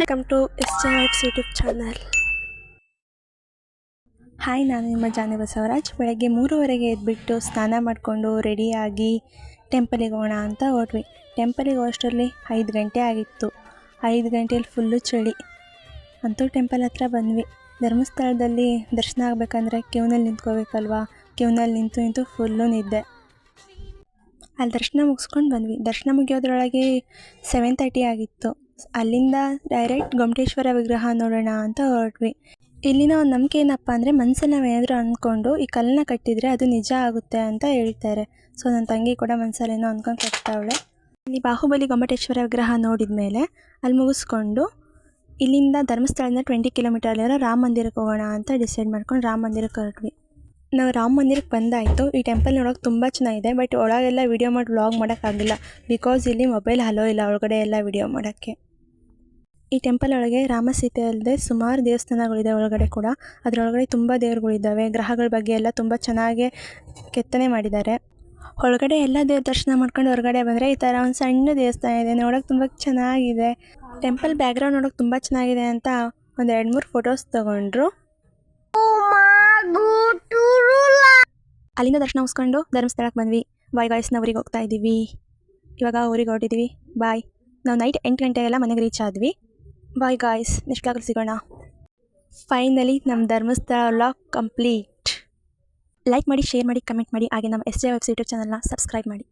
Welcome to SJ Vibes YouTube channel. Hi, ನಾನು ನಿಮ್ಮ ಜಾನಿ ಬಸವರಾಜ್. ಬೆಳಗ್ಗೆ 3:30ಗೆ ಎದ್ಬಿಟ್ಟು ಸ್ನಾನ ಮಾಡಿಕೊಂಡು ರೆಡಿಯಾಗಿ ಟೆಂಪಲಿಗೆ ಹೋಗೋಣ ಅಂತ ಹೊರಟ್ವಿ. ಟೆಂಪಲಿಗೆ ಹೋಗೋಷ್ಟರಲ್ಲಿ 5 ಗಂಟೆ ಆಗಿತ್ತು. 5 ಗಂಟೆಯಲ್ಲಿ ಫುಲ್ಲು ಚಳಿ. ಅಂತೂ ಟೆಂಪಲ್ ಹತ್ರ ಬಂದ್ವಿ. ಧರ್ಮಸ್ಥಳದಲ್ಲಿ ದರ್ಶನ ಆಗಬೇಕಂದ್ರೆ ಕ್ಯೂನಲ್ಲಿ ನಿಂತ್ಕೋಬೇಕಲ್ವಾ. ಕ್ಯೂನಲ್ಲಿ ನಿಂತು ಫುಲ್ಲು ನಿದ್ದೆ. ಅಲ್ಲಿ ದರ್ಶನ ಮುಗಿಸ್ಕೊಂಡು ಬಂದ್ವಿ. ದರ್ಶನ ಮುಗಿಯೋದ್ರೊಳಗೆ 7:30 ಆಗಿತ್ತು. ಅಲ್ಲಿಂದ ಡೈರೆಕ್ಟ್ ಗೊಮ್ಮಟೇಶ್ವರ ವಿಗ್ರಹ ನೋಡೋಣ ಅಂತ ಹೊರಟ್ವಿ. ಇಲ್ಲಿನ ಒಂದು ನಂಬಿಕೆ ಏನಪ್ಪ ಅಂದರೆ, ಮನಸ್ಸಲ್ಲಿ ನಾವು ಏನಾದರೂ ಅಂದ್ಕೊಂಡು ಈ ಕಲ್ಲನ್ನ ಕಟ್ಟಿದರೆ ಅದು ನಿಜ ಆಗುತ್ತೆ ಅಂತ ಹೇಳ್ತಾರೆ. ಸೊ ನನ್ನ ತಂಗಿ ಕೂಡ ಮನಸ್ಸಲ್ಲಿ ಏನೋ ಅಂದ್ಕೊಂಡು ಕಟ್ತಾವಳೆ. ಇಲ್ಲಿ ಬಾಹುಬಲಿ ಗೊಮ್ಮಟೇಶ್ವರ ವಿಗ್ರಹ ನೋಡಿದ ಮೇಲೆ ಅಲ್ಲಿ ಮುಗಿಸ್ಕೊಂಡು ಇಲ್ಲಿಂದ ಧರ್ಮಸ್ಥಳದಿಂದ 20 ಕಿಲೋಮೀಟರ್ಲಿರೋ ರಾಮ ಮಂದಿರಕ್ಕೆ ಹೋಗೋಣ ಅಂತ ಡಿಸೈಡ್ ಮಾಡ್ಕೊಂಡು ರಾಮ ಮಂದಿರಕ್ಕೆ ಹೊರಟ್ವಿ. ನಾವು ರಾಮ ಮಂದಿರಕ್ಕೆ ಬಂದಾಯಿತು. ಈ ಟೆಂಪಲ್ ನೋಡೋಕೆ ತುಂಬ ಚೆನ್ನಾಗಿದೆ. ಬಟ್ ಒಳಗೆಲ್ಲ ವೀಡಿಯೋ ಮಾಡಿ ವ್ಲಾಗ್ ಮಾಡೋಕ್ಕಾಗಿಲ್ಲ. ಬಿಕಾಸ್ ಇಲ್ಲಿ ಮೊಬೈಲ್ ಹಲೋ ಇಲ್ಲ ಒಳಗಡೆ ಎಲ್ಲ ವೀಡಿಯೋ ಮಾಡೋಕ್ಕೆ. ಈ ಟೆಂಪಲ್ ಒಳಗೆ ರಾಮ ಸೀತೆ ಅಲ್ಲದೆ ಸುಮಾರು ದೇವಸ್ಥಾನಗಳಿದೆ ಒಳಗಡೆ ಕೂಡ. ಅದರೊಳಗಡೆ ತುಂಬ ದೇವ್ರುಗಳಿದ್ದಾವೆ. ಗ್ರಹಗಳ ಬಗ್ಗೆ ಎಲ್ಲ ತುಂಬ ಚೆನ್ನಾಗಿ ಕೆತ್ತನೆ ಮಾಡಿದ್ದಾರೆ. ಒಳಗಡೆ ಎಲ್ಲ ದೇವ್ರ ದರ್ಶನ ಮಾಡ್ಕೊಂಡು ಹೊರಗಡೆ ಬಂದರೆ ಈ ಥರ ಒಂದು ಸಣ್ಣ ದೇವಸ್ಥಾನ ಇದೆ. ನೋಡೋಕೆ ತುಂಬ ಚೆನ್ನಾಗಿದೆ. ಟೆಂಪಲ್ ಬ್ಯಾಕ್ಗ್ರೌಂಡ್ ನೋಡೋಕೆ ತುಂಬ ಚೆನ್ನಾಗಿದೆ ಅಂತ ಒಂದು 2-3 ಫೋಟೋಸ್ ತೊಗೊಂಡ್ರು. ಅಲ್ಲಿಂದ ದರ್ಶನ ಮುಗಿಸ್ಕೊಂಡು ಧರ್ಮಸ್ಥಳಕ್ಕೆ ಬಂದ್ವಿ. ಬಾಯ್ ಗಾಯ್ಸ್, ನಾವು ಊರಿಗೆ ಹೋಗ್ತಾ ಇದ್ದೀವಿ. ಇವಾಗ ಊರಿಗೆ ಹೊರಟಿದ್ದೀವಿ. ಬಾಯ್. ನಾವು ನೈಟ್ 8 ಗಂಟೆಗೆಲ್ಲ ಮನೆಗೆ ರೀಚ್ ಆದ್ವಿ. ಬಾಯ್ ಗಾಯ್ಸ್, ನೆಕ್ಸ್ಟ್ ವ್ಲಾಗಲ್ಲಿ ಸಿಗೋಣ. ಫೈನಲಿ ನಮ್ಮ ಧರ್ಮಸ್ಥಳ ವ್ಲಾಗ್ ಕಂಪ್ಲೀಟ್. ಲೈಕ್ ಮಾಡಿ, ಶೇರ್ ಮಾಡಿ, ಕಮೆಂಟ್ ಮಾಡಿ. ಹಾಗೆ ನಮ್ಮ SJ Vibes ಯೂಟ್ಯೂಬ್ ಚಾನಲ್ನ ಸಬ್ಸ್ಕ್ರೈಬ್ ಮಾಡಿ.